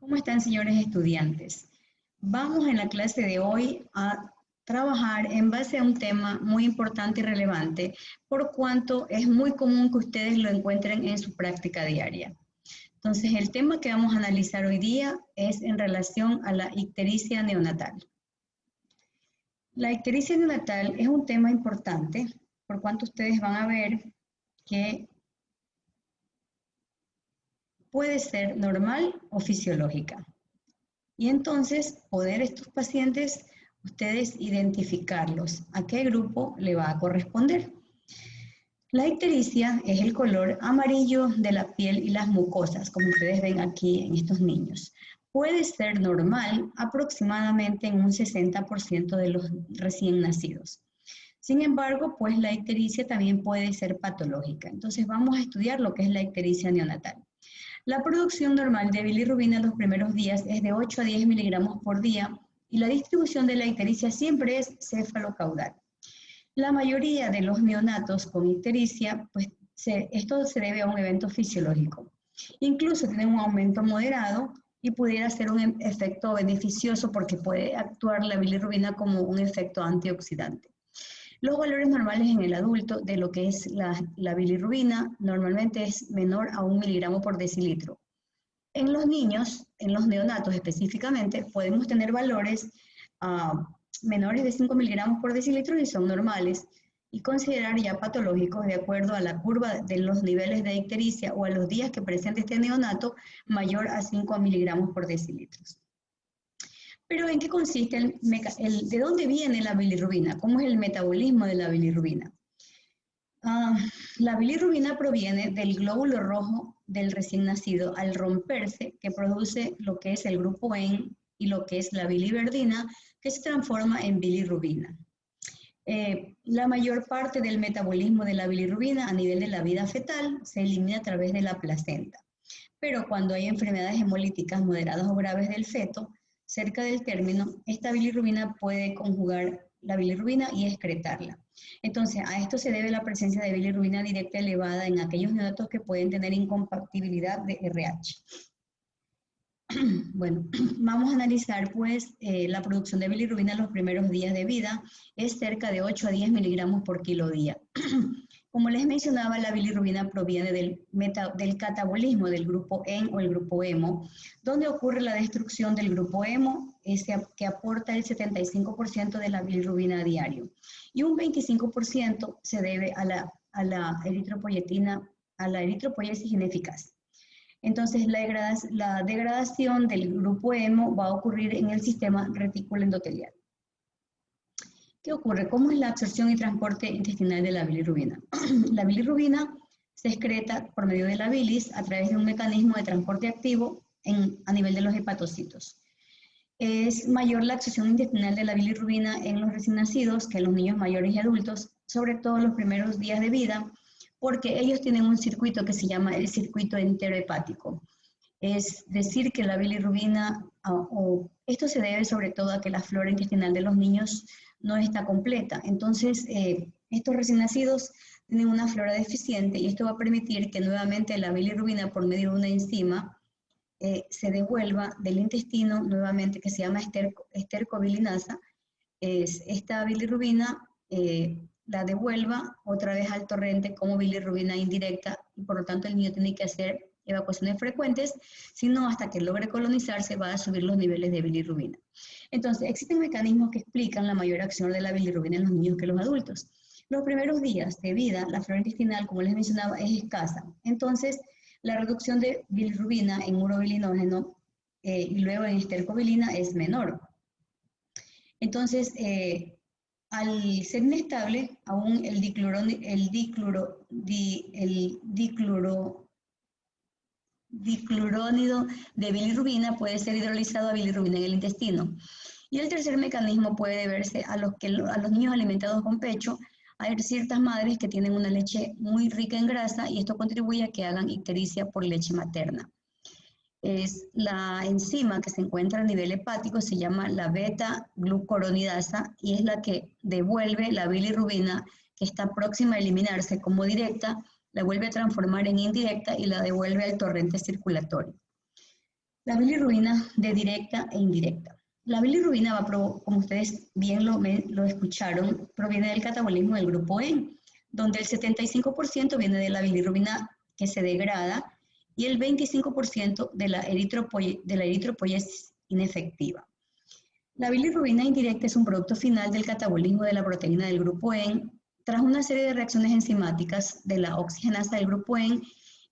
¿Cómo están, señores estudiantes? Vamos en la clase de hoy a trabajar en base a un tema muy importante y relevante, por cuanto es muy común que ustedes lo encuentren en su práctica diaria. Entonces, el tema que vamos a analizar hoy día es en relación a la ictericia neonatal. La ictericia neonatal es un tema importante, por cuanto ustedes van a ver que puede ser normal o fisiológica. Y entonces, poder estos pacientes, ustedes identificarlos, a qué grupo le va a corresponder. La ictericia es el color amarillo de la piel y las mucosas, como ustedes ven aquí en estos niños. Puede ser normal aproximadamente en un 60% de los recién nacidos. Sin embargo, pues la ictericia también puede ser patológica. Entonces vamos a estudiar lo que es la ictericia neonatal. La producción normal de bilirrubina en los primeros días es de 8 a 10 miligramos por día y la distribución de la ictericia siempre es cefalocaudal. La mayoría de los neonatos con ictericia, pues esto se debe a un evento fisiológico. Incluso tienen un aumento moderado y pudiera ser un efecto beneficioso porque puede actuar la bilirrubina como un efecto antioxidante. Los valores normales en el adulto de lo que es la bilirrubina normalmente es menor a 1 miligramo por decilitro. En los niños, en los neonatos específicamente, podemos tener valores menores de 5 miligramos por decilitro y son normales, y considerar ya patológicos de acuerdo a la curva de los niveles de ictericia o a los días que presente este neonato mayor a 5 miligramos por decilitro. Pero ¿en qué consiste de dónde viene la bilirrubina? ¿Cómo es el metabolismo de la bilirrubina? La bilirrubina proviene del glóbulo rojo del recién nacido al romperse, que produce lo que es el grupo EN y lo que es la biliverdina, que se transforma en bilirrubina. La mayor parte del metabolismo de la bilirrubina a nivel de la vida fetal se elimina a través de la placenta. Pero cuando hay enfermedades hemolíticas moderadas o graves del feto, cerca del término, esta bilirrubina puede conjugar la bilirrubina y excretarla. Entonces, a esto se debe la presencia de bilirrubina directa elevada en aquellos neonatos que pueden tener incompatibilidad de RH. Bueno, vamos a analizar pues la producción de bilirrubina en los primeros días de vida. Es cerca de 8 a 10 miligramos por kilo día. Como les mencionaba, la bilirrubina proviene del catabolismo del grupo EN o el grupo hemo, donde ocurre la destrucción del grupo hemo, que aporta el 75% de la bilirrubina a diario. Y un 25% se debe a la eritropoyetina, a la eritropoyesis ineficaz. Entonces, la degradación del grupo hemo va a ocurrir en el sistema retículo endotelial. ¿Qué ocurre? ¿Cómo es la absorción y transporte intestinal de la bilirrubina? La bilirrubina se excreta por medio de la bilis a través de un mecanismo de transporte activo a nivel de los hepatocitos. Es mayor la absorción intestinal de la bilirrubina en los recién nacidos que en los niños mayores y adultos, sobre todo en los primeros días de vida, porque ellos tienen un circuito que se llama el circuito enterohepático. Es decir, que la bilirrubina, esto se debe sobre todo a que la flora intestinal de los niños no está completa. Entonces, estos recién nacidos tienen una flora deficiente y esto va a permitir que nuevamente la bilirrubina por medio de una enzima se devuelva del intestino nuevamente, que se llama estercobilinasa. Esta bilirrubina la devuelva otra vez al torrente como bilirrubina indirecta y por lo tanto el niño tiene que hacer evacuaciones frecuentes, sino hasta que logre colonizarse va a subir los niveles de bilirrubina. Entonces, existen mecanismos que explican la mayor acción de la bilirrubina en los niños que los adultos. Los primeros días de vida, la flora intestinal, como les mencionaba, es escasa. Entonces, la reducción de bilirrubina en urobilinógeno y luego en estercobilina es menor. Entonces, al ser inestable, aún el diclurónido de bilirrubina puede ser hidrolizado a bilirrubina en el intestino. Y el tercer mecanismo puede deberse a los niños alimentados con pecho. Hay ciertas madres que tienen una leche muy rica en grasa y esto contribuye a que hagan ictericia por leche materna. Es la enzima que se encuentra a nivel hepático, se llama la beta-glucuronidasa y es la que devuelve la bilirrubina que está próxima a eliminarse como directa, la vuelve a transformar en indirecta y la devuelve al torrente circulatorio. La bilirrubina de directa e indirecta. La bilirrubina, como ustedes bien lo escucharon, proviene del catabolismo del grupo E, donde el 75% viene de la bilirrubina que se degrada y el 25% de la eritropoiesis inefectiva. La bilirrubina indirecta es un producto final del catabolismo de la proteína del grupo E tras una serie de reacciones enzimáticas de la oxigenasa del grupo E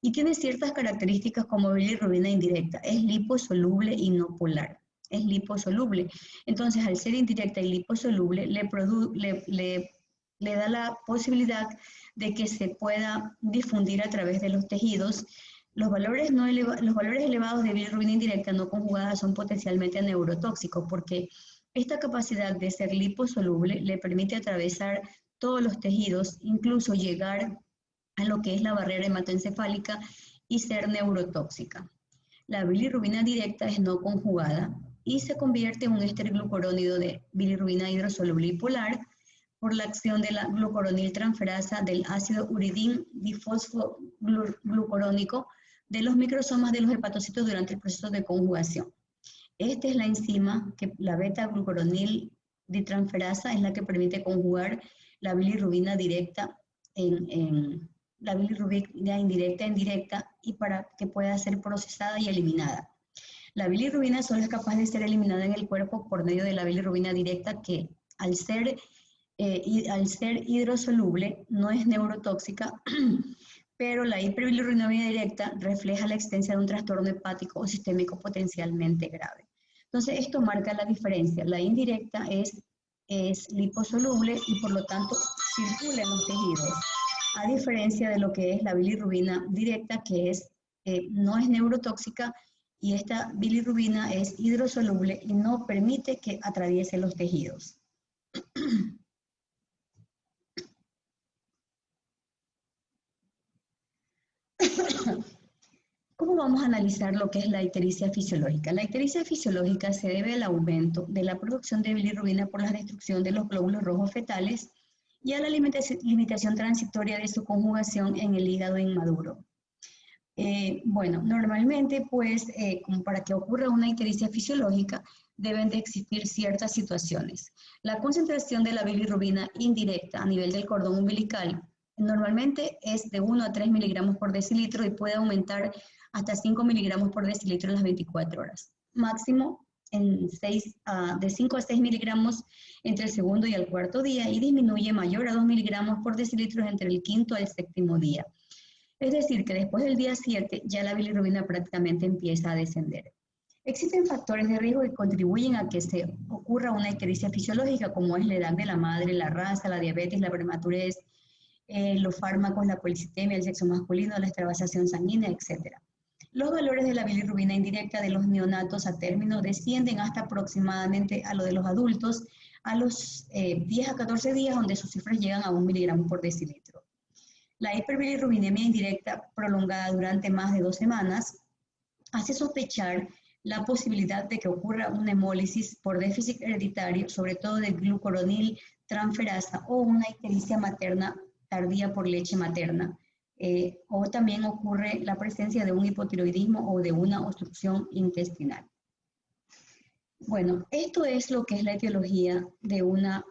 y tiene ciertas características como bilirrubina indirecta. Es liposoluble y no polar. Es liposoluble. Entonces, al ser indirecta y liposoluble, le da la posibilidad de que se pueda difundir a través de los tejidos. Los valores elevados de bilirrubina indirecta no conjugada son potencialmente neurotóxicos porque esta capacidad de ser liposoluble le permite atravesar todos los tejidos, incluso llegar a lo que es la barrera hematoencefálica y ser neurotóxica. La bilirrubina directa es no conjugada y se convierte en un éster glucurónido de bilirrubina hidrosoluble y polar por la acción de la glucoroniltransferasa del ácido uridín difosfoglucurónico de los microsomas de los hepatocitos durante el proceso de conjugación. Esta es la enzima que la beta-glucoronil ditransferasa es la que permite conjugar la bilirrubina directa la bilirrubina indirecta en directa y para que pueda ser procesada y eliminada. La bilirrubina solo es capaz de ser eliminada en el cuerpo por medio de la bilirrubina directa que al ser hidrosoluble no es neurotóxica, pero la hiperbilirrubinemia directa refleja la existencia de un trastorno hepático o sistémico potencialmente grave. Entonces esto marca la diferencia. La indirecta es liposoluble y por lo tanto circula en los tejidos, a diferencia de lo que es la bilirrubina directa, que no es neurotóxica, y esta bilirrubina es hidrosoluble y no permite que atraviese los tejidos. ¿Cómo vamos a analizar lo que es la ictericia fisiológica? La ictericia fisiológica se debe al aumento de la producción de bilirrubina por la destrucción de los glóbulos rojos fetales y a la limitación transitoria de su conjugación en el hígado inmaduro. Bueno, normalmente, pues, como para que ocurra una ictericia fisiológica, deben de existir ciertas situaciones. La concentración de la bilirrubina indirecta a nivel del cordón umbilical normalmente es de 1 a 3 miligramos por decilitro y puede aumentar hasta 5 miligramos por decilitro en las 24 horas. Máximo de 5 a 6 miligramos entre el segundo y el cuarto día y disminuye mayor a 2 miligramos por decilitro entre el quinto al séptimo día. Es decir, que después del día 7 ya la bilirrubina prácticamente empieza a descender. Existen factores de riesgo que contribuyen a que se ocurra una ictericia fisiológica, como es la edad de la madre, la raza, la diabetes, la prematurez, los fármacos, la policitemia, el sexo masculino, la extravasación sanguínea, etc. Los valores de la bilirrubina indirecta de los neonatos a término descienden hasta aproximadamente a lo de los adultos a los 10 a 14 días, donde sus cifras llegan a 1 miligramo por decilitro. La hiperbilirrubinemia indirecta prolongada durante más de 2 semanas hace sospechar la posibilidad de que ocurra una hemólisis por déficit hereditario, sobre todo de glucoroniltransferasa, o una ictericia materna tardía por leche materna, o también ocurre la presencia de un hipotiroidismo o de una obstrucción intestinal. Bueno, esto es lo que es la etiología de una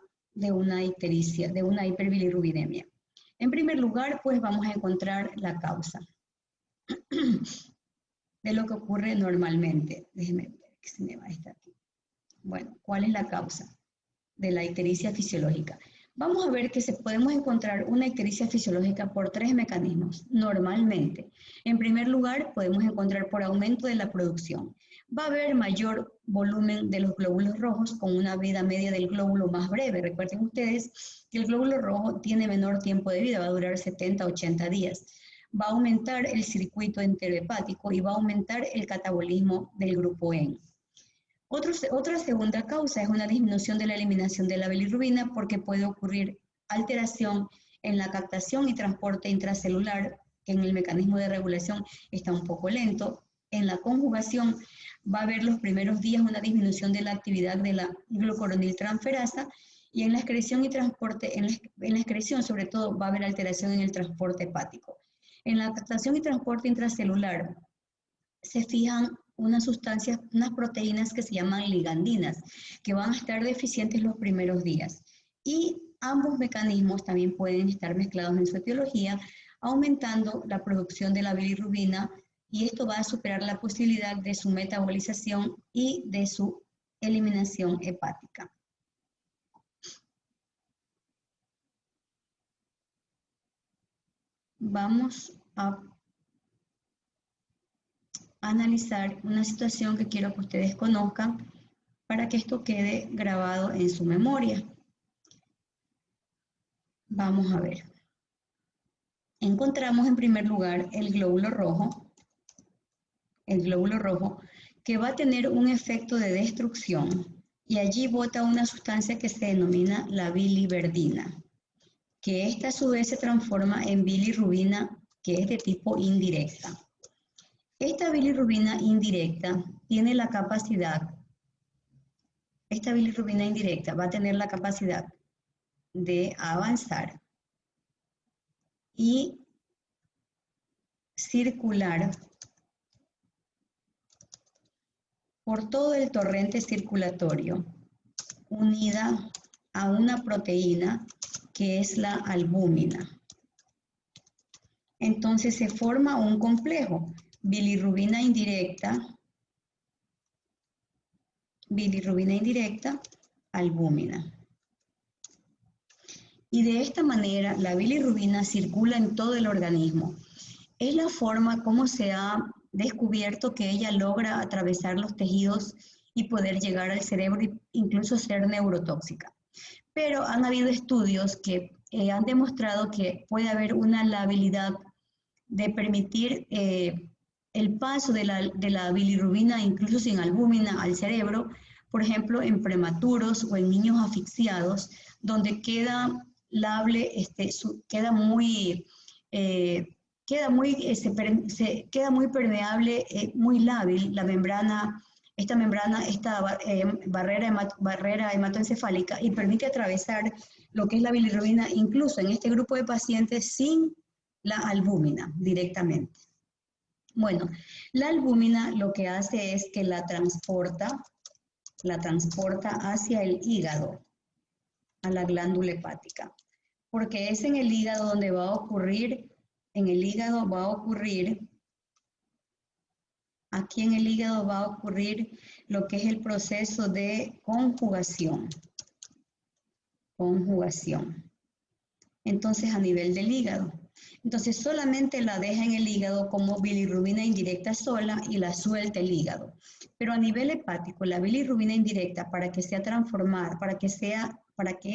ictericia, de una hiperbilirrubinemia. En primer lugar, pues vamos a encontrar la causa de lo que ocurre normalmente. Déjenme ver que se me va esta aquí. Bueno, ¿cuál es la causa de la ictericia fisiológica? Vamos a ver que podemos encontrar una ictericia fisiológica por 3 mecanismos, normalmente. En primer lugar, podemos encontrar por aumento de la producción. Va a haber mayor volumen de los glóbulos rojos con una vida media del glóbulo más breve. Recuerden ustedes que el glóbulo rojo tiene menor tiempo de vida, va a durar 70 80 días. Va a aumentar el circuito enterohepático y va a aumentar el catabolismo del grupo E. Otra segunda causa es una disminución de la eliminación de la bilirrubina porque puede ocurrir alteración en la captación y transporte intracelular, que en el mecanismo de regulación está un poco lento. En la conjugación va a haber los primeros días una disminución de la actividad de la glucoroniltransferasa y en la excreción y transporte, en la excreción sobre todo va a haber alteración en el transporte hepático. En la captación y transporte intracelular se fijan unas sustancias, unas proteínas que se llaman ligandinas, que van a estar deficientes los primeros días. Y ambos mecanismos también pueden estar mezclados en su etiología, aumentando la producción de la bilirrubina, y esto va a superar la posibilidad de su metabolización y de su eliminación hepática. Vamos a analizar una situación que quiero que ustedes conozcan para que esto quede grabado en su memoria. Vamos a ver. Encontramos en primer lugar el glóbulo rojo, que va a tener un efecto de destrucción, y allí bota una sustancia que se denomina la biliverdina, que esta a su vez se transforma en bilirrubina, que es de tipo indirecta. Esta bilirrubina indirecta tiene la capacidad, esta bilirrubina indirecta va a tener la capacidad de avanzar y circular por todo el torrente circulatorio, unida a una proteína que es la albúmina. Entonces se forma un complejo, bilirrubina indirecta, albúmina. Y de esta manera la bilirrubina circula en todo el organismo. Es la forma como se ha descubierto que ella logra atravesar los tejidos y poder llegar al cerebro e incluso ser neurotóxica. Pero han habido estudios que han demostrado que puede haber una labilidad de permitir el paso de la bilirrubina, incluso sin albúmina, al cerebro, por ejemplo, en prematuros o en niños asfixiados, donde queda lable, queda muy permeable, muy lábil la membrana, esta barrera hematoencefálica, y permite atravesar lo que es la bilirrubina, incluso en este grupo de pacientes sin la albúmina directamente. Bueno, la albúmina lo que hace es que la transporta hacia el hígado, a la glándula hepática, porque es en el hígado donde va a ocurrir, aquí en el hígado va a ocurrir lo que es el proceso de conjugación. Entonces, a nivel del hígado. Entonces, solamente la deja en el hígado como bilirrubina indirecta sola y la suelta el hígado. Pero a nivel hepático, la bilirrubina indirecta, para que sea transformada, para que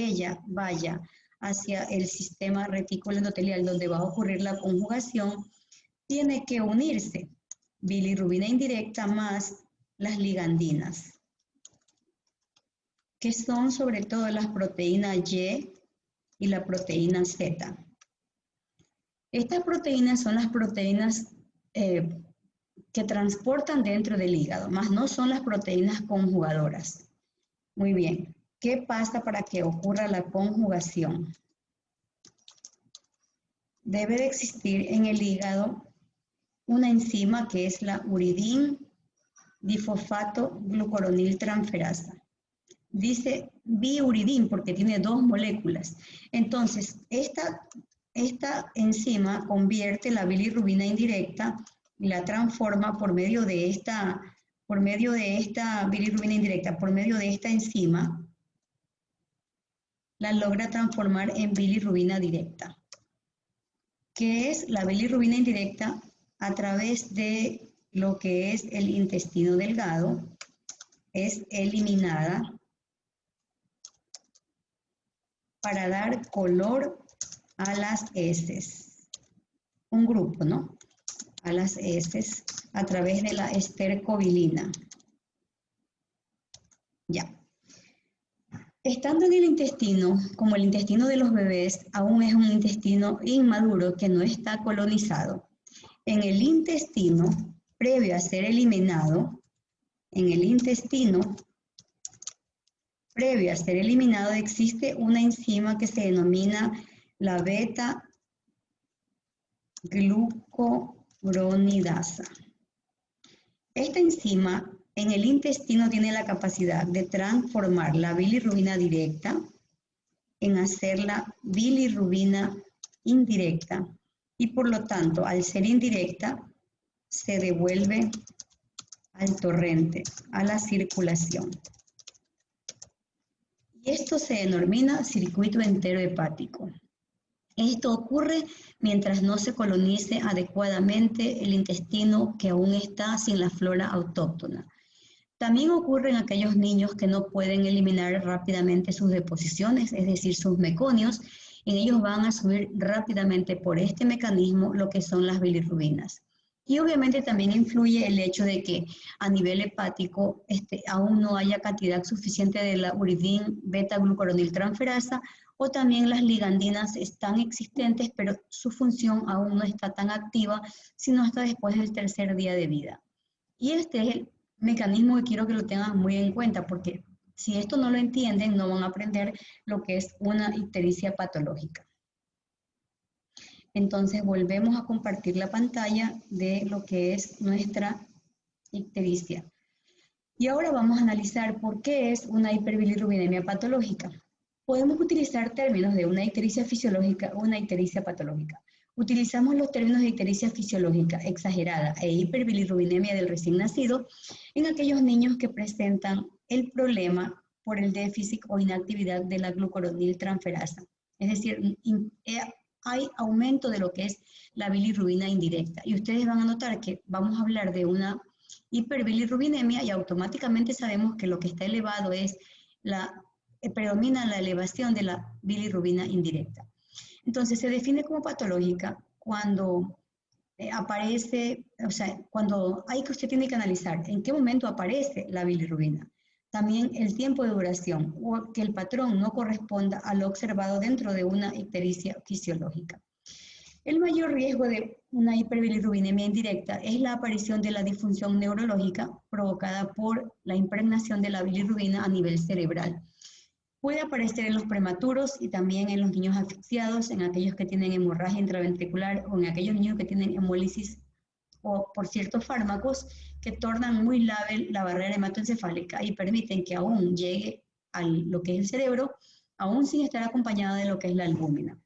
ella vaya hacia el sistema retículo endotelial donde va a ocurrir la conjugación, tiene que unirse bilirrubina indirecta más las ligandinas, que son sobre todo las proteínas Y y la proteína Z. Estas proteínas son las proteínas que transportan dentro del hígado, más no son las proteínas conjugadoras. Muy bien, ¿qué pasa para que ocurra la conjugación? Debe de existir en el hígado una enzima que es la uridin difosfato glucuronil transferasa. Dice biuridin porque tiene dos moléculas. Entonces, esta enzima convierte la bilirrubina indirecta y la transforma por medio de esta bilirrubina indirecta, por medio de esta enzima, la logra transformar en bilirrubina directa, que es la bilirrubina indirecta a través de lo que es el intestino delgado, es eliminada para dar color a las heces. Un grupo, ¿no? A las heces a través de la estercobilina. Ya. Estando en el intestino, como el intestino de los bebés aún es un intestino inmaduro que no está colonizado, en el intestino, previo a ser eliminado, existe una enzima que se denomina la beta-glucuronidasa. Esta enzima en el intestino tiene la capacidad de transformar la bilirrubina directa en hacerla bilirrubina indirecta y por lo tanto, al ser indirecta, se devuelve al torrente, a la circulación. Y esto se denomina circuito enterohepático. Esto ocurre mientras no se colonice adecuadamente el intestino que aún está sin la flora autóctona. También ocurre en aquellos niños que no pueden eliminar rápidamente sus deposiciones, es decir, sus meconios. En ellos van a subir rápidamente por este mecanismo lo que son las bilirrubinas. Y obviamente también influye el hecho de que a nivel hepático aún no haya cantidad suficiente de la uridina beta-glucuroniltransferasa, o también las ligandinas están existentes, pero su función aún no está tan activa, sino hasta después del tercer día de vida. Y este es el mecanismo que quiero que lo tengan muy en cuenta, porque si esto no lo entienden, no van a aprender lo que es una ictericia patológica. Entonces volvemos a compartir la pantalla de lo que es nuestra ictericia. Y ahora vamos a analizar por qué es una hiperbilirrubinemia patológica. Podemos utilizar términos de una ictericia fisiológica o una ictericia patológica. Utilizamos los términos de ictericia fisiológica exagerada e hiperbilirrubinemia del recién nacido en aquellos niños que presentan el problema por el déficit o inactividad de la glucuroniltransferasa. Es decir, hay aumento de lo que es la bilirrubina indirecta. Y ustedes van a notar que vamos a hablar de una hiperbilirrubinemia y automáticamente sabemos que lo que está elevado es predomina la elevación de la bilirrubina indirecta. Entonces se define como patológica cuando aparece, o sea, cuando hay que usted tiene que analizar en qué momento aparece la bilirrubina. También el tiempo de duración o que el patrón no corresponda a lo observado dentro de una ictericia fisiológica. El mayor riesgo de una hiperbilirrubinemia indirecta es la aparición de la disfunción neurológica provocada por la impregnación de la bilirrubina a nivel cerebral. Puede aparecer en los prematuros y también en los niños asfixiados, en aquellos que tienen hemorragia intraventricular o en aquellos niños que tienen hemólisis o por ciertos fármacos que tornan muy lábil la barrera hematoencefálica y permiten que aún llegue a lo que es el cerebro, aún sin estar acompañada de lo que es la albúmina.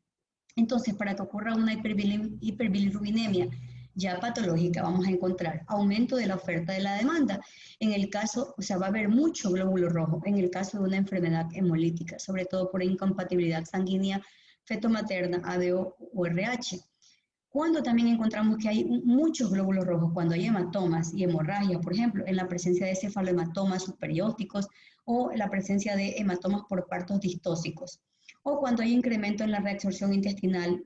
Entonces, para que ocurra una hiperbilirrubinemia ya patológica, vamos a encontrar aumento de la oferta de la demanda. En el caso, o sea, va a haber mucho glóbulo rojo en el caso de una enfermedad hemolítica, sobre todo por incompatibilidad sanguínea fetomaterna, ADO o RH. Cuando también encontramos que hay muchos glóbulos rojos, cuando hay hematomas y hemorragias, por ejemplo, en la presencia de cefalohematomas subperiósticos o la presencia de hematomas por partos distóxicos, o cuando hay incremento en la reabsorción intestinal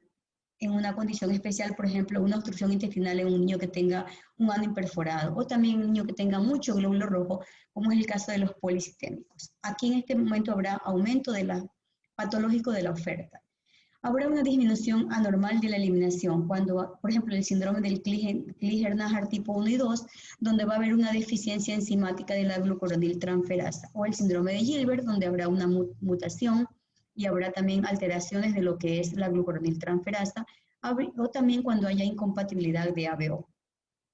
en una condición especial, por ejemplo, una obstrucción intestinal en un niño que tenga un ano imperforado, o también un niño que tenga mucho glóbulo rojo, como es el caso de los polisistémicos. Aquí en este momento habrá aumento patológico de la oferta. Habrá una disminución anormal de la eliminación, cuando, por ejemplo, el síndrome del Klinger-Najar tipo 1 y 2, donde va a haber una deficiencia enzimática de la glucuroniltransferasa, o el síndrome de Gilbert, donde habrá una mutación y habrá también alteraciones de lo que es la glucuroniltransferasa, o también cuando haya incompatibilidad de ABO.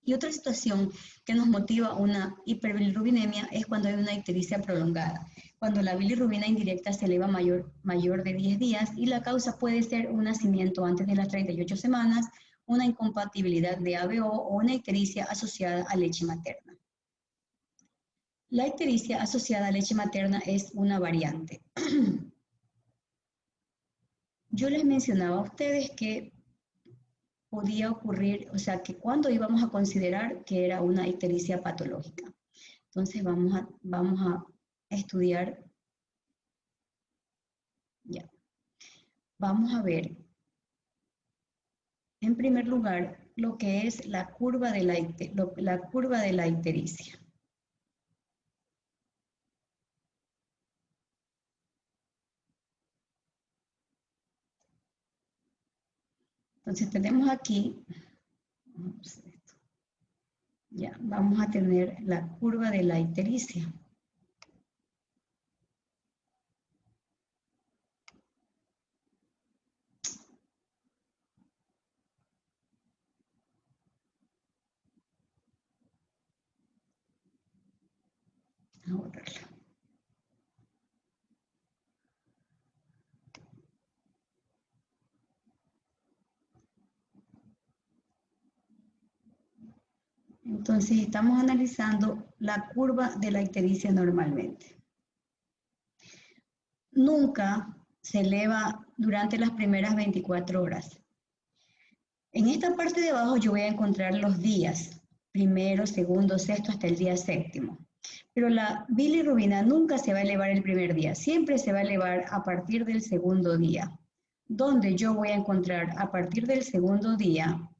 Y otra situación que nos motiva una hiperbilirrubinemia es cuando hay una ictericia prolongada, cuando la bilirrubina indirecta se eleva mayor de 10 días y la causa puede ser un nacimiento antes de las 38 semanas, una incompatibilidad de ABO o una ictericia asociada a leche materna. La ictericia asociada a leche materna es una variante. Yo les mencionaba a ustedes que podía ocurrir, o sea, que cuando íbamos a considerar que era una ictericia patológica. Entonces vamos a estudiar, ya. Vamos a ver, en primer lugar, lo que es la curva de la ictericia. Entonces tenemos aquí, ya, vamos a tener la curva de la ictericia. borrarla. Entonces estamos analizando la curva de la ictericia normalmente. Nunca se eleva durante las primeras 24 horas. En esta parte de abajo yo voy a encontrar los días, primero, segundo, sexto, hasta el día séptimo. Pero la bilirrubina nunca se va a elevar el primer día, siempre se va a elevar a partir del segundo día. Donde yo voy a encontrar a partir del segundo día,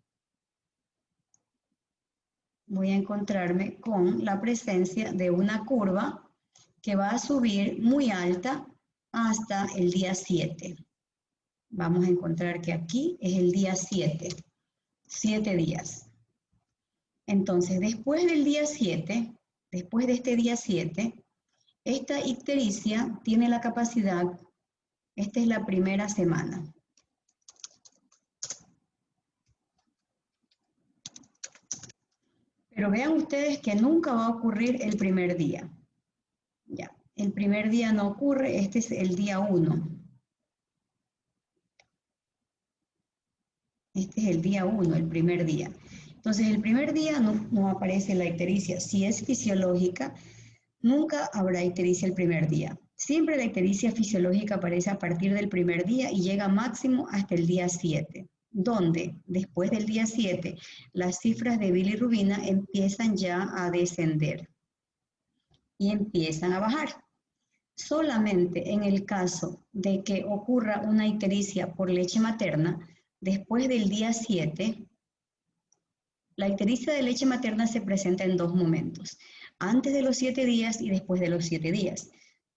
voy a encontrarme con la presencia de una curva que va a subir muy alta hasta el día 7. Vamos a encontrar que aquí es el día 7, 7 días. Entonces, después del día 7, después de este día 7, esta ictericia tiene la capacidad, esta es la primera semana. Pero vean ustedes que nunca va a ocurrir el primer día. Ya, el primer día no ocurre, este es el día 1. Este es el día 1, el primer día. Entonces, el primer día no aparece la ictericia. Si es fisiológica, nunca habrá ictericia el primer día. Siempre la ictericia fisiológica aparece a partir del primer día y llega máximo hasta el día 7, donde después del día 7 las cifras de bilirrubina empiezan ya a descender y empiezan a bajar. Solamente en el caso de que ocurra una ictericia por leche materna, después del día 7, la ictericia de leche materna se presenta en dos momentos, antes de los 7 días y después de los 7 días.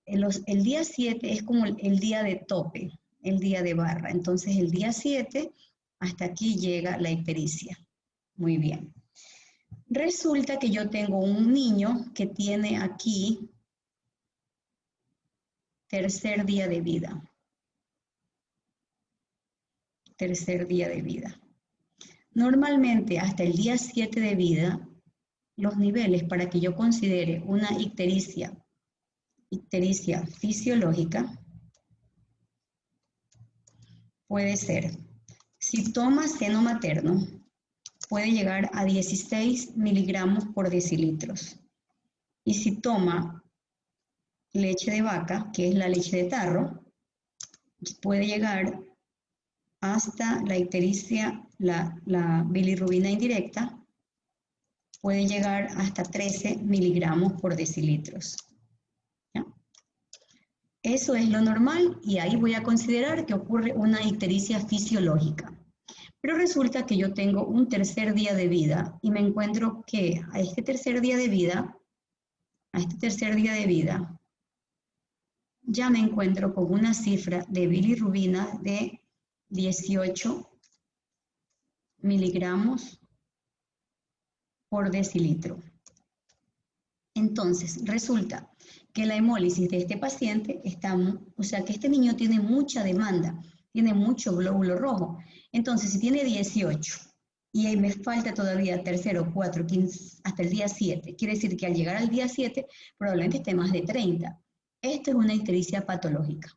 El día 7 es como el día de tope, el día de barra. Entonces, el día 7, hasta aquí llega la ictericia. Muy bien. Resulta que yo tengo un niño que tiene aquí tercer día de vida. Tercer día de vida. Normalmente, hasta el día 7 de vida, los niveles para que yo considere una ictericia fisiológica puede ser, si toma seno materno, puede llegar a 16 miligramos por decilitros. Y si toma leche de vaca, que es la leche de tarro, puede llegar hasta la ictericia, la bilirrubina indirecta, puede llegar hasta 13 miligramos por decilitros. ¿Ya? Eso es lo normal y ahí voy a considerar que ocurre una ictericia fisiológica. Pero resulta que yo tengo un tercer día de vida y me encuentro que a este tercer día de vida, ya me encuentro con una cifra de bilirrubina de 18 miligramos por decilitro. Entonces, resulta que la hemólisis de este paciente o sea que este niño tiene mucha demanda, tiene mucho glóbulo rojo. Entonces, si tiene 18 y me falta todavía tercero, 4, 15, hasta el día 7, quiere decir que al llegar al día 7 probablemente esté más de 30. Esto es una ictericia patológica.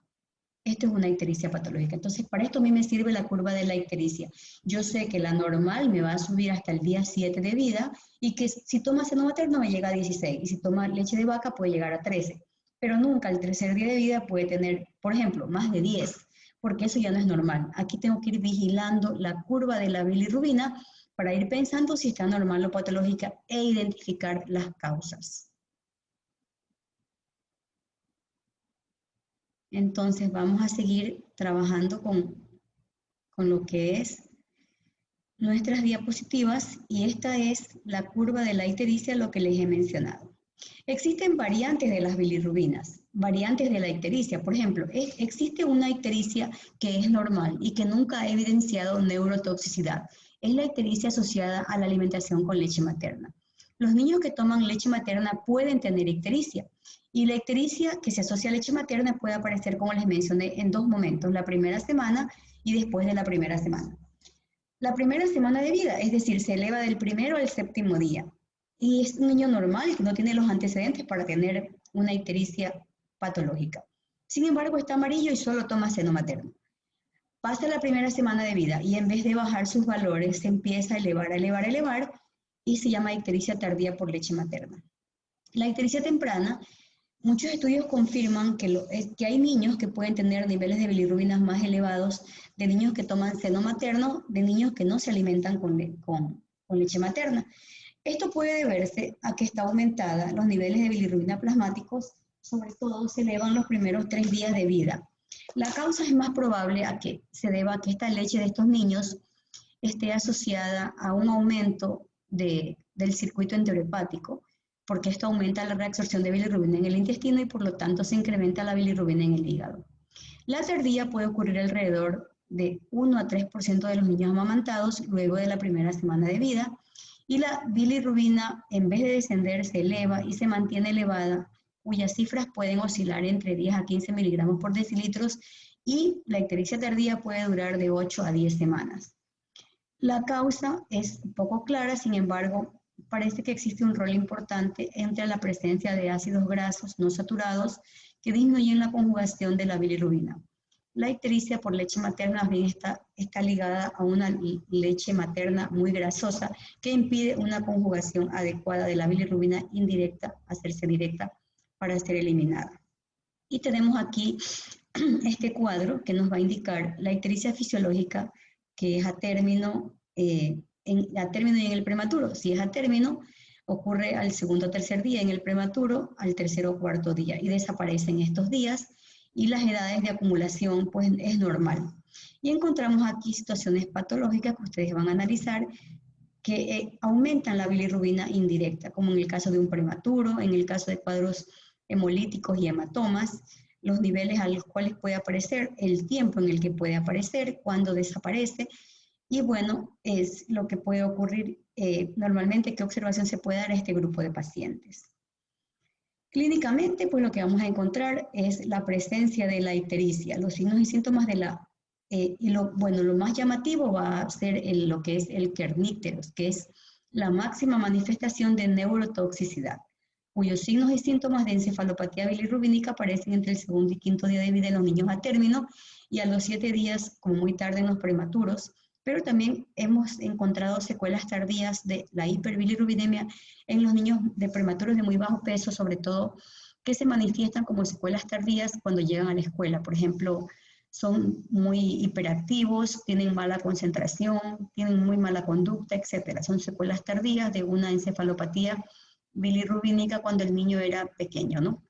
Esto es una ictericia patológica. Entonces, para esto a mí me sirve la curva de la ictericia. Yo sé que la normal me va a subir hasta el día 7 de vida y que si toma seno materno me llega a 16 y si toma leche de vaca puede llegar a 13. Pero nunca el tercer día de vida puede tener, por ejemplo, más de 10, porque eso ya no es normal. Aquí tengo que ir vigilando la curva de la bilirrubina para ir pensando si está normal o patológica e identificar las causas. Entonces vamos a seguir trabajando con lo que es nuestras diapositivas y esta es la curva de la ictericia, lo que les he mencionado. Existen variantes de las bilirrubinas, variantes de la ictericia. Por ejemplo, existe una ictericia que es normal y que nunca ha evidenciado neurotoxicidad. Es la ictericia asociada a la alimentación con leche materna. Los niños que toman leche materna pueden tener ictericia. Y la ictericia que se asocia a leche materna puede aparecer, como les mencioné, en dos momentos, la primera semana y después de la primera semana. La primera semana de vida, es decir, se eleva del primero al séptimo día. y es un niño normal que no tiene los antecedentes para tener una ictericia patológica. Sin embargo, está amarillo y solo toma seno materno. Pasa la primera semana de vida y en vez de bajar sus valores, se empieza a elevar, a elevar, a elevar y se llama ictericia tardía por leche materna. La ictericia temprana, muchos estudios confirman que hay niños que pueden tener niveles de bilirrubinas más elevados de niños que toman seno materno, de niños que no se alimentan con leche materna. Esto puede deberse a que está aumentada los niveles de bilirrubina plasmáticos, sobre todo se elevan los primeros 3 días de vida. La causa es más probable a que se deba a que esta leche de estos niños esté asociada a un aumento del circuito enterohepático, porque esto aumenta la reabsorción de bilirrubina en el intestino y por lo tanto se incrementa la bilirrubina en el hígado. La tardía puede ocurrir alrededor de 1 a 3% de los niños amamantados luego de la primera semana de vida, y la bilirrubina, en vez de descender, se eleva y se mantiene elevada, cuyas cifras pueden oscilar entre 10 a 15 miligramos por decilitros, y la ictericia tardía puede durar de 8 a 10 semanas. La causa es poco clara, sin embargo, parece que existe un rol importante entre la presencia de ácidos grasos no saturados que disminuyen la conjugación de la bilirrubina. La ictericia por leche materna bien está ligada a una leche materna muy grasosa que impide una conjugación adecuada de la bilirrubina indirecta, hacerse directa para ser eliminada. Y tenemos aquí este cuadro que nos va a indicar la ictericia fisiológica, que es a término y en el prematuro. Si es a término, ocurre al segundo o tercer día, en el prematuro al tercero o cuarto día y desaparece en estos días, y las edades de acumulación pues es normal. Y encontramos aquí situaciones patológicas que ustedes van a analizar que aumentan la bilirrubina indirecta, como en el caso de un prematuro, en el caso de cuadros hemolíticos y hematomas, los niveles a los cuales puede aparecer, el tiempo en el que puede aparecer, cuándo desaparece, y bueno, es lo que puede ocurrir normalmente, qué observación se puede dar a este grupo de pacientes. Clínicamente, pues lo que vamos a encontrar es la presencia de la ictericia, los signos y síntomas de la... lo más llamativo va a ser lo que es el kernípteros, que es la máxima manifestación de neurotoxicidad, cuyos signos y síntomas de encefalopatía bilirrubínica aparecen entre el segundo y quinto día de vida en los niños a término y a los 7 días, como muy tarde en los prematuros, pero también hemos encontrado secuelas tardías de la hiperbilirrubinemia en los niños de prematuros de muy bajo peso, sobre todo, que se manifiestan como secuelas tardías cuando llegan a la escuela. Por ejemplo, son muy hiperactivos, tienen mala concentración, tienen muy mala conducta, etc. Son secuelas tardías de una encefalopatía bilirrubínica cuando el niño era pequeño, ¿no?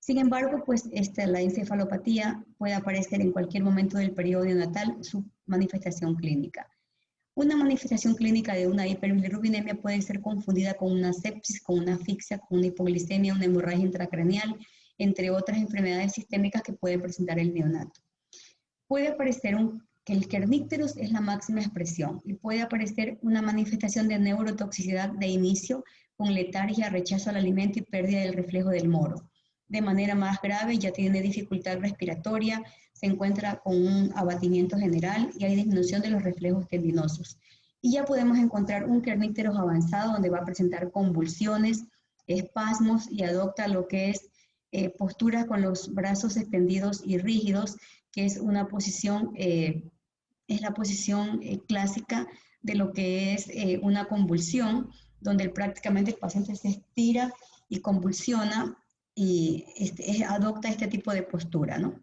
Sin embargo, pues la encefalopatía puede aparecer en cualquier momento del periodo neonatal, su manifestación clínica. Una manifestación clínica de una hiperbilirrubinemia puede ser confundida con una sepsis, con una asfixia, con una hipoglicemia, una hemorragia intracraneal, entre otras enfermedades sistémicas que puede presentar el neonato. Puede aparecer que el kernípteros es la máxima expresión y puede aparecer una manifestación de neurotoxicidad de inicio con letargia, rechazo al alimento y pérdida del reflejo del moro. De manera más grave ya tiene dificultad respiratoria, se encuentra con un abatimiento general y hay disminución de los reflejos tendinosos. Y ya podemos encontrar un kernípteros avanzado donde va a presentar convulsiones, espasmos y adopta lo que es postura con los brazos extendidos y rígidos, que es una posición, es la posición clásica de lo que es una convulsión, donde prácticamente el paciente se estira y convulsiona y adopta este tipo de postura, ¿no?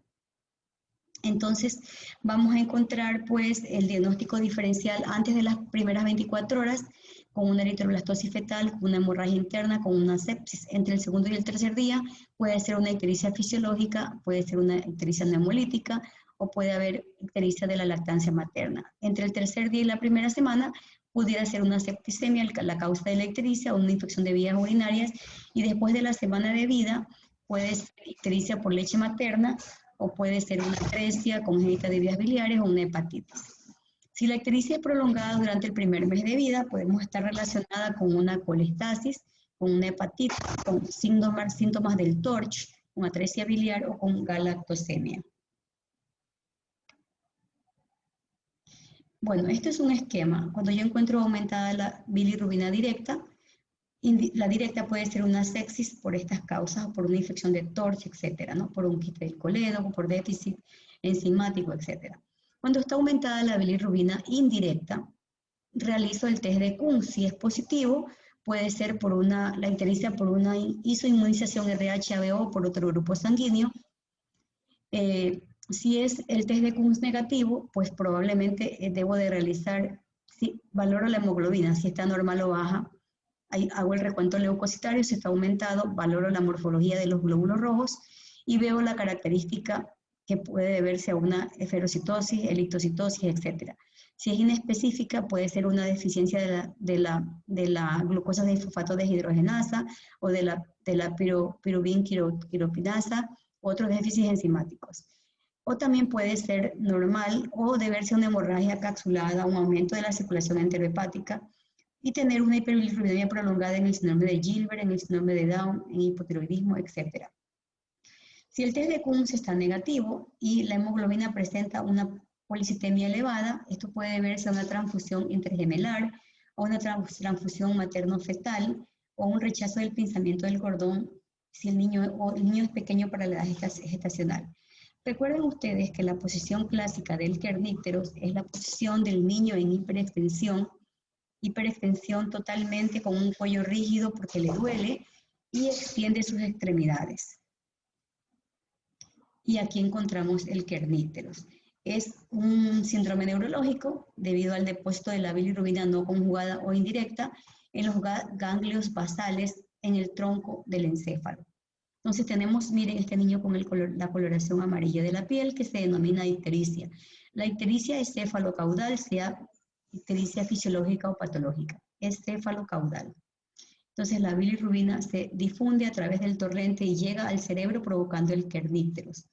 Entonces, vamos a encontrar pues el diagnóstico diferencial antes de las primeras 24 horas con una eritroblastosis fetal, con una hemorragia interna, con una sepsis. Entre el segundo y el tercer día puede ser una ictericia fisiológica, puede ser una ictericia neumolítica o puede haber ictericia de la lactancia materna. Entre el tercer día y la primera semana pudiera ser una septicemia, la causa de la ictericia, o una infección de vías urinarias, y después de la semana de vida puede ser ictericia por leche materna, o puede ser una atresia congénita de vías biliares o una hepatitis. Si la ictericia es prolongada durante el primer mes de vida, podemos estar relacionada con una colestasis, con una hepatitis, con síntomas del TORCH, con atresia biliar o con galactosemia. Bueno, este es un esquema. Cuando yo encuentro aumentada la bilirrubina directa, La directa puede ser una sepsis por estas causas o por una infección de TORCH, etcétera, ¿no? Por un quiste del colédoco, por déficit enzimático, etcétera. Cuando está aumentada la bilirrubina indirecta, realizo el test de Kuhn. Si es positivo, puede ser por la ictericia por una isoinmunización RH-ABO o por otro grupo sanguíneo. Si es el test de Kuhn negativo, pues probablemente debo de realizar, valoro la hemoglobina, si está normal o baja, hago el recuento leucocitario, si está aumentado, valoro la morfología de los glóbulos rojos y veo la característica que puede deberse a una eferocitosis, elictocitosis, etc. Si es inespecífica, puede ser una deficiencia de la glucosa de fosfato deshidrogenasa o de la pirubinquiropinasa u otros déficits enzimáticos. O también puede ser normal o deberse a una hemorragia capsulada, un aumento de la circulación enterohepática, y tener una hiperbilirrubinemia prolongada en el síndrome de Gilbert, en el síndrome de Down, en hipotiroidismo, etc. Si el test de Kuhn está negativo y la hemoglobina presenta una policitemia elevada, esto puede deberse a una transfusión intergemelar, o una transfusión materno-fetal, o un rechazo del pinzamiento del cordón si el niño es pequeño para la edad gestacional. Recuerden ustedes que la posición clásica del kernípteros es la posición del niño en hiperextensión totalmente con un cuello rígido porque le duele y extiende sus extremidades. Y aquí encontramos el kernípteros. Es un síndrome neurológico debido al depósito de la bilirrubina no conjugada o indirecta en los ganglios basales en el tronco del encéfalo. Entonces tenemos, miren, este niño con la coloración amarilla de la piel que se denomina ictericia. La ictericia es cefalocaudal, sea ictericia fisiológica o patológica, es cefalocaudal. Entonces la bilirrubina se difunde a través del torrente y llega al cerebro provocando el kernípteros.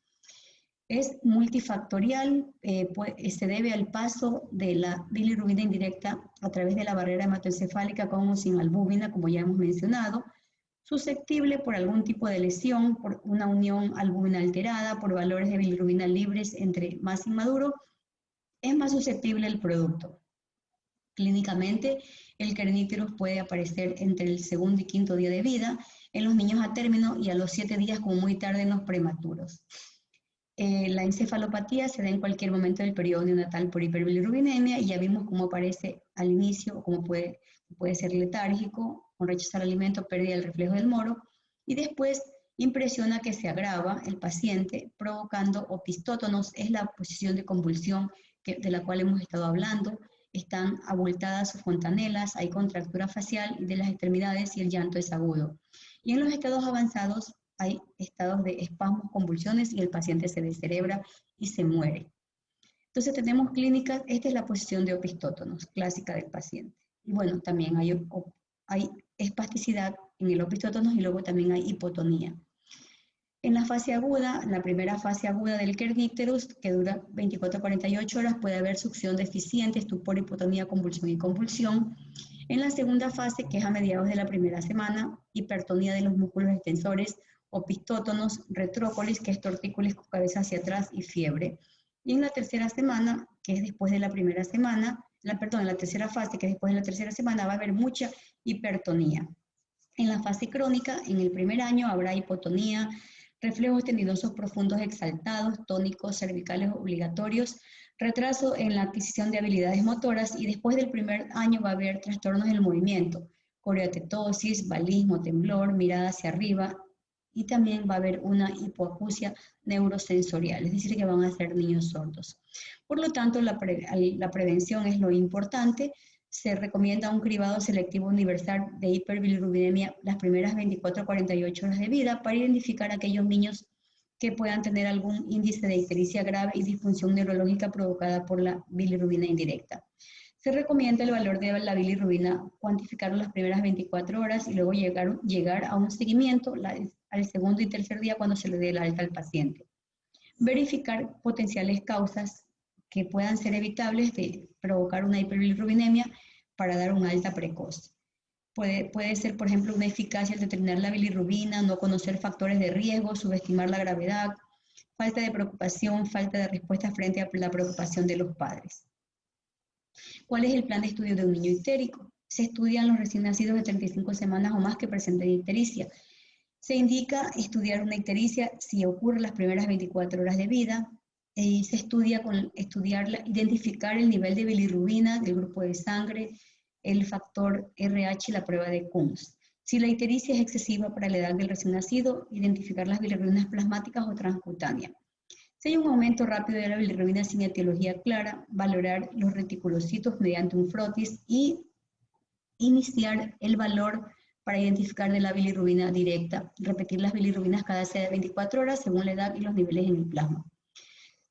Es multifactorial, se debe al paso de la bilirrubina indirecta a través de la barrera hematoencefálica con o sin albúmina, como ya hemos mencionado, susceptible por algún tipo de lesión, por una unión albúmina alterada, por valores de bilirrubina libres entre más inmaduro, es más susceptible al producto. Clínicamente, el kernípteros puede aparecer entre el segundo y quinto día de vida en los niños a término y a los 7 días como muy tarde en los prematuros. La encefalopatía se da en cualquier momento del periodo neonatal por hiperbilirrubinemia y ya vimos cómo aparece al inicio o cómo puede ser letárgico, con rechazo al alimento, pérdida del reflejo del moro y después impresiona que se agrava el paciente provocando opistótonos, es la posición de convulsión de la cual hemos estado hablando. Están abultadas sus fontanelas, hay contractura facial de las extremidades y el llanto es agudo. Y en los estados avanzados hay estados de espasmos, convulsiones y el paciente se descerebra y se muere. Entonces tenemos clínicas, esta es la posición de opistótonos clásica del paciente. Y bueno, también hay espasticidad en el opistótonos y luego también hay hipotonía. En la fase aguda, en la primera fase aguda del kernípteros, que dura 24 a 48 horas, puede haber succión deficiente, estupor, hipotonía, convulsión y convulsión. En la segunda fase, que es a mediados de la primera semana, hipertonía de los músculos extensores, opistótonos, retrópolis, que es tortícolis con cabeza hacia atrás y fiebre. Y en la tercera semana, que es después de la primera semana, en la tercera fase, que es después de la tercera semana, va a haber mucha hipertonía. En la fase crónica, en el primer año, habrá hipotonía, reflejos tendinosos profundos exaltados, tónicos cervicales obligatorios, retraso en la adquisición de habilidades motoras y después del primer año va a haber trastornos del movimiento, coreatetosis, balismo, temblor, mirada hacia arriba y también va a haber una hipoacusia neurosensorial, es decir, que van a ser niños sordos. Por lo tanto, la prevención es lo importante. Se recomienda un cribado selectivo universal de hiperbilirrubinemia las primeras 24 a 48 horas de vida para identificar a aquellos niños que puedan tener algún índice de ictericia grave y disfunción neurológica provocada por la bilirrubina indirecta. Se recomienda el valor de la bilirrubina, cuantificarlo las primeras 24 horas y luego llegar a un seguimiento al segundo y tercer día cuando se le dé el alta al paciente. Verificar potenciales causas que puedan ser evitables de provocar una hiperbilirrubinemia para dar un alta precoz. Puede ser, por ejemplo, una eficacia al determinar la bilirrubina, no conocer factores de riesgo, subestimar la gravedad, falta de preocupación, falta de respuesta frente a la preocupación de los padres. ¿Cuál es el plan de estudio de un niño ictérico? Se estudian los recién nacidos de 35 semanas o más que presenten ictericia. Se indica estudiar una ictericia si ocurre las primeras 24 horas de vida. Y se estudia identificar el nivel de bilirrubina del grupo de sangre, el factor RH, la prueba de Coombs. Si la ictericia es excesiva para la edad del recién nacido, identificar las bilirrubinas plasmáticas o transcutáneas. Si hay un aumento rápido de la bilirrubina sin etiología clara, valorar los reticulocitos mediante un frotis y iniciar el valor para identificar de la bilirrubina directa. Repetir las bilirrubinas cada 24 horas según la edad y los niveles en el plasma.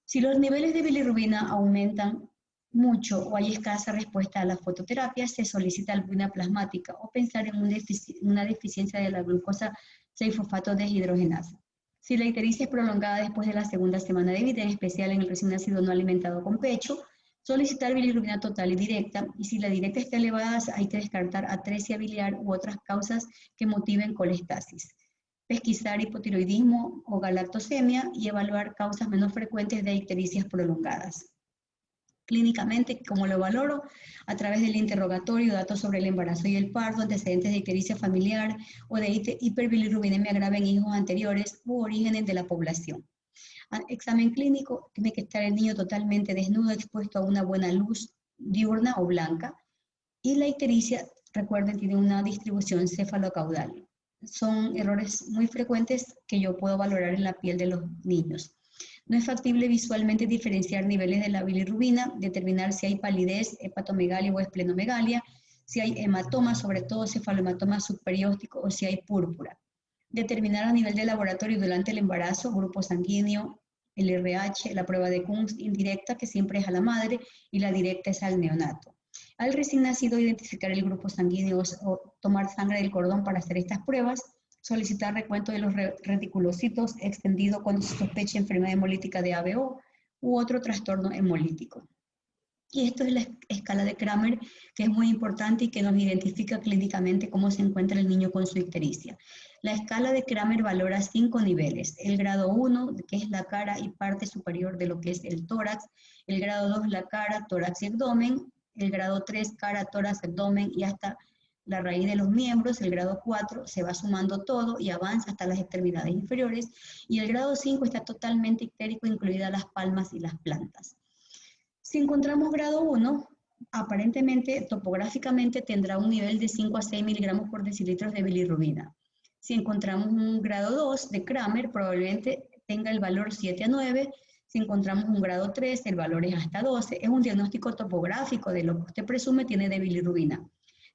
Si los niveles de bilirrubina aumentan mucho o hay escasa respuesta a la fototerapia, se solicita albumina plasmática o pensar en una deficiencia de la glucosa 6-fosfato deshidrogenasa. Si la ictericia es prolongada después de la segunda semana de vida, en especial en el recién nacido no alimentado con pecho, solicitar bilirrubina total y directa, y si la directa está elevada, hay que descartar atresia biliar u otras causas que motiven colestasis. Pesquisar hipotiroidismo o galactosemia y evaluar causas menos frecuentes de ictericias prolongadas. Clínicamente, ¿cómo lo valoro? A través del interrogatorio, datos sobre el embarazo y el parto, antecedentes de ictericia familiar o de hiperbilirrubinemia grave en hijos anteriores u orígenes de la población. Examen clínico, tiene que estar el niño totalmente desnudo, expuesto a una buena luz diurna o blanca. Y la ictericia, recuerden, tiene una distribución cefalocaudal. Son errores muy frecuentes que yo puedo valorar en la piel de los niños. No es factible visualmente diferenciar niveles de la bilirrubina, determinar si hay palidez, hepatomegalia o esplenomegalia, si hay hematoma, sobre todo cefalohematoma subperióstico, o si hay púrpura. Determinar a nivel de laboratorio durante el embarazo, grupo sanguíneo, el RH, la prueba de Coombs indirecta, que siempre es a la madre, y la directa es al neonato. Al recién nacido, identificar el grupo sanguíneo o tomar sangre del cordón para hacer estas pruebas, solicitar recuento de los reticulocitos extendido cuando se sospeche enfermedad hemolítica de ABO u otro trastorno hemolítico. Y esto es la escala de Kramer, que es muy importante y que nos identifica clínicamente cómo se encuentra el niño con su ictericia. La escala de Kramer valora 5 niveles. El grado 1, que es la cara y parte superior de lo que es el tórax. El grado 2, la cara, tórax y abdomen. El grado 3, cara, tórax, abdomen y hasta la raíz de los miembros. El grado 4 se va sumando todo y avanza hasta las extremidades inferiores. Y el grado 5 está totalmente ictérico, incluidas las palmas y las plantas. Si encontramos grado 1, aparentemente, topográficamente, tendrá un nivel de 5 a 6 miligramos por decilitros de bilirrubina. Si encontramos un grado 2 de Kramer, probablemente tenga el valor 7 a 9. Si encontramos un grado 3, el valor es hasta 12. Es un diagnóstico topográfico de lo que usted presume tiene de bilirrubina.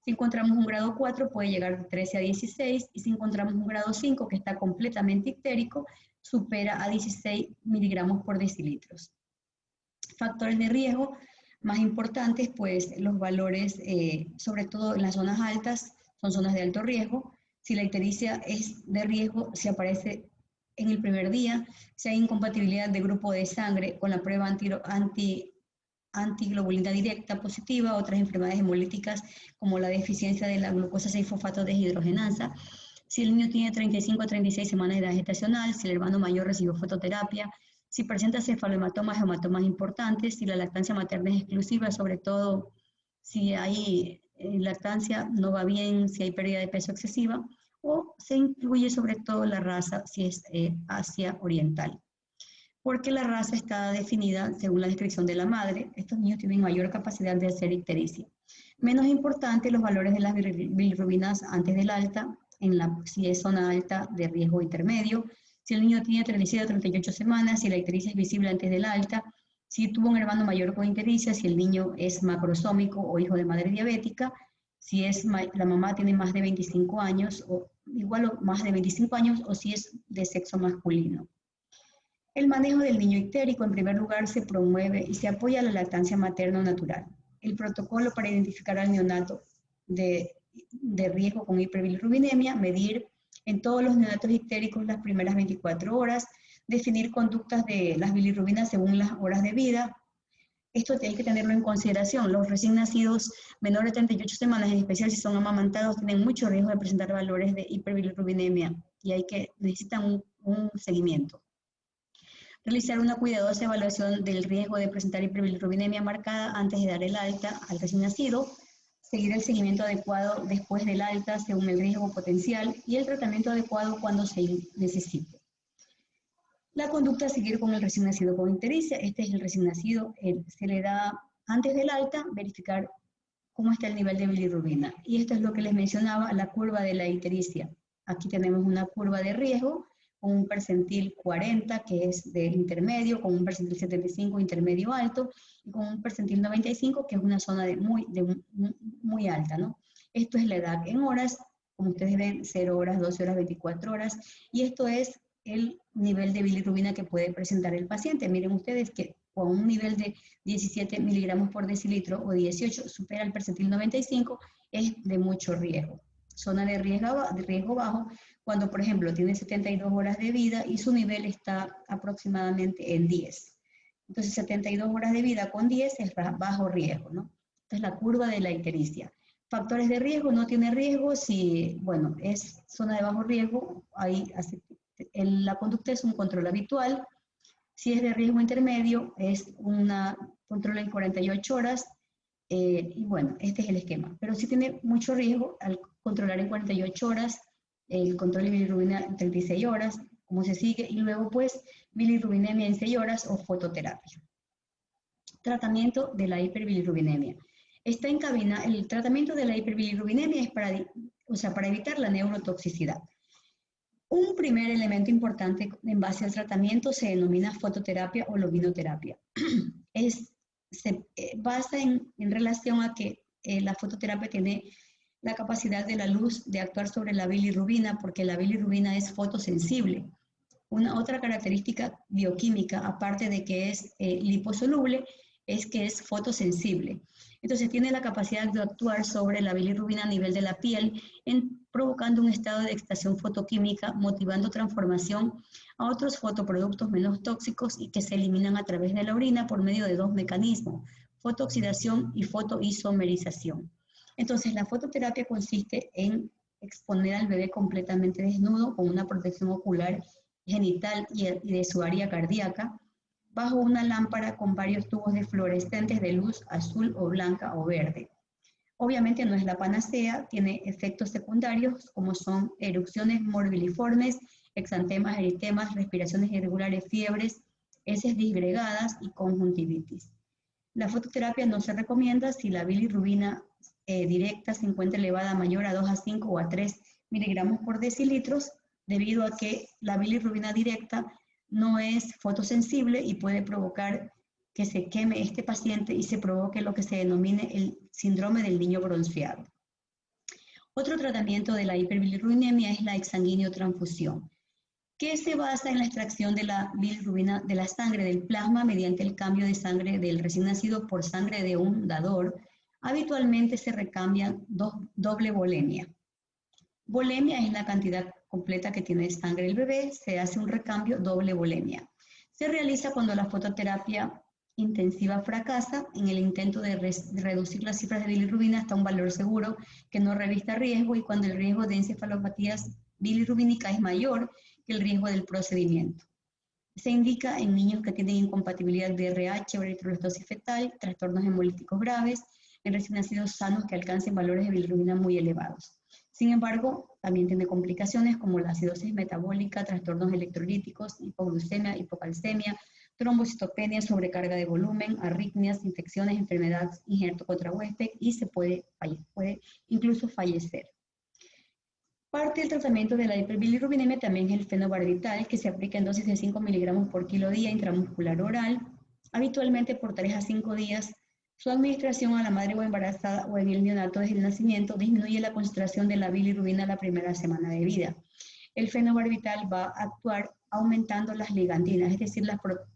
Si encontramos un grado 4, puede llegar de 13 a 16. Y si encontramos un grado 5, que está completamente ictérico, supera a 16 miligramos por decilitros. Factores de riesgo más importantes, pues los valores, sobre todo en las zonas altas, son zonas de alto riesgo. Si la ictericia es de riesgo, si aparece en el primer día, si hay incompatibilidad de grupo de sangre con la prueba antiglobulina directa positiva, otras enfermedades hemolíticas como la deficiencia de la glucosa 6-fosfato deshidrogenasa, si el niño tiene 35 a 36 semanas de edad gestacional, si el hermano mayor recibió fototerapia, si presenta cefalomatomas o hematomas importantes, si la lactancia materna es exclusiva, sobre todo si hay lactancia no va bien, si hay pérdida de peso excesiva, o se incluye sobre todo la raza si es Asia oriental. Porque la raza está definida según la descripción de la madre. Estos niños tienen mayor capacidad de hacer ictericia. Menos importante los valores de las bilirrubinas antes del alta, si es zona alta de riesgo intermedio, si el niño tiene 37 a 38 semanas, si la ictericia es visible antes del alta, si tuvo un hermano mayor con ictericia, si el niño es macrosómico o hijo de madre diabética, si la mamá tiene más de 25 años, o igual o más de 25 años, o si es de sexo masculino. El manejo del niño ictérico, en primer lugar, se promueve y se apoya a la lactancia materna natural. El protocolo para identificar al neonato de riesgo con hiperbilirrubinemia, medir en todos los neonatos ictéricos las primeras 24 horas, definir conductas de las bilirrubinas según las horas de vida. Esto hay que tenerlo en consideración. Los recién nacidos menores de 38 semanas, en especial si son amamantados, tienen mucho riesgo de presentar valores de hiperbilirrubinemia y necesitan un seguimiento. Realizar una cuidadosa evaluación del riesgo de presentar hiperbilirrubinemia marcada antes de dar el alta al recién nacido. seguir el seguimiento adecuado después del alta según el riesgo potencial y el tratamiento adecuado cuando se necesite. La conducta a seguir con el recién nacido con ictericia. Este es el recién nacido, se le da antes del alta verificar cómo está el nivel de bilirrubina. Y esto es lo que les mencionaba, la curva de la ictericia. Aquí tenemos una curva de riesgo con un percentil 40, que es del intermedio, con un percentil 75, intermedio alto, y con un percentil 95, que es una zona muy alta, ¿no? Esto es la edad en horas, como ustedes ven, 0 horas, 12 horas, 24 horas, y esto es el nivel de bilirrubina que puede presentar el paciente. Miren ustedes que con un nivel de 17 miligramos por decilitro o 18 supera el percentil 95, es de mucho riesgo. Zona de riesgo bajo, cuando por ejemplo tiene 72 horas de vida y su nivel está aproximadamente en 10. Entonces 72 horas de vida con 10 es bajo riesgo, ¿no? Esta es la curva de la ictericia. Factores de riesgo, no tiene riesgo, si, bueno, es zona de bajo riesgo, ahí la conducta es un control habitual. Si es de riesgo intermedio, es un control en 48 horas, y bueno, este es el esquema. Pero si tiene mucho riesgo, al controlar en 48 horas, el control de bilirrubina en 36 horas, cómo se sigue, y luego pues bilirrubinemia en 6 horas o fototerapia. Tratamiento de la hiperbilirrubinemia. Está en cabina, el tratamiento de la hiperbilirrubinemia es para evitar la neurotoxicidad. Un primer elemento importante en base al tratamiento se denomina fototerapia o luminoterapia. Se basa en relación a que la fototerapia tiene la capacidad de la luz de actuar sobre la bilirrubina, porque la bilirrubina es fotosensible. Otra característica bioquímica, aparte de que es liposoluble, es que es fotosensible. Entonces tiene la capacidad de actuar sobre la bilirrubina a nivel de la piel, provocando un estado de excitación fotoquímica, motivando transformación a otros fotoproductos menos tóxicos y que se eliminan a través de la orina por medio de dos mecanismos, fotooxidación y fotoisomerización. Entonces la fototerapia consiste en exponer al bebé completamente desnudo con una protección ocular, genital y de su área cardíaca, bajo una lámpara con varios tubos de fluorescentes de luz azul o blanca o verde. Obviamente no es la panacea, tiene efectos secundarios como son erupciones morbiliformes, exantemas, eritemas, respiraciones irregulares, fiebres, heces disgregadas y conjuntivitis. La fototerapia no se recomienda si la bilirrubina directa se encuentra elevada mayor a 2 a 5 o a 3 miligramos por decilitros, debido a que la bilirrubina directa no es fotosensible y puede provocar que se queme este paciente y se provoque lo que se denomina el síndrome del niño bronceado. Otro tratamiento de la hiperbilirrubinemia es la exsanguíneo-transfusión, que se basa en la extracción de la bilirrubina de la sangre del plasma mediante el cambio de sangre del recién nacido por sangre de un dador. Habitualmente se recambia doble volemia. Volemia es la cantidad completa que tiene sangre el bebé, se hace un recambio doble volemia. Se realiza cuando la fototerapia intensiva fracasa en el intento de reducir las cifras de bilirrubina hasta un valor seguro que no revista riesgo y cuando el riesgo de encefalopatías bilirrubínicas es mayor que el riesgo del procedimiento. Se indica en niños que tienen incompatibilidad de RH o eritrocitosis fetal, trastornos hemolíticos graves, en recién nacidos sanos que alcancen valores de bilirrubina muy elevados. Sin embargo, también tiene complicaciones como la acidosis metabólica, trastornos electrolíticos, hipoglucemia, hipocalcemia, trombocitopenia, sobrecarga de volumen, arritmias, infecciones, enfermedades, injerto contra huésped y se puede incluso fallecer. Parte del tratamiento de la hiperbilirrubinemia también es el fenobarbital, que se aplica en dosis de 5 miligramos por kilo día intramuscular oral, habitualmente por 3 a 5 días. Su administración a la madre o embarazada o en el neonato desde el nacimiento disminuye la concentración de la bilirrubina la primera semana de vida. El fenobarbital va a actuar aumentando las ligandinas, es decir,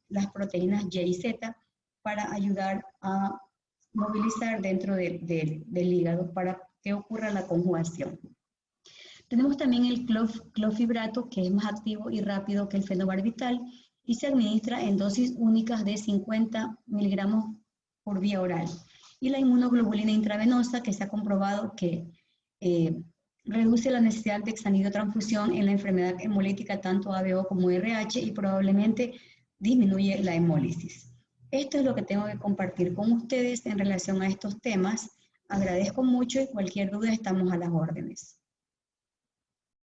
las proteínas Y y Z, para ayudar a movilizar dentro del hígado para que ocurra la conjugación. Tenemos también el clofibrato, que es más activo y rápido que el fenobarbital y se administra en dosis únicas de 50 miligramos por vía oral. Y la inmunoglobulina intravenosa, que se ha comprobado que reduce la necesidad de exsanguíneo-transfusión en la enfermedad hemolítica tanto ABO como RH y probablemente disminuye la hemólisis. Esto es lo que tengo que compartir con ustedes en relación a estos temas. Agradezco mucho y cualquier duda estamos a las órdenes.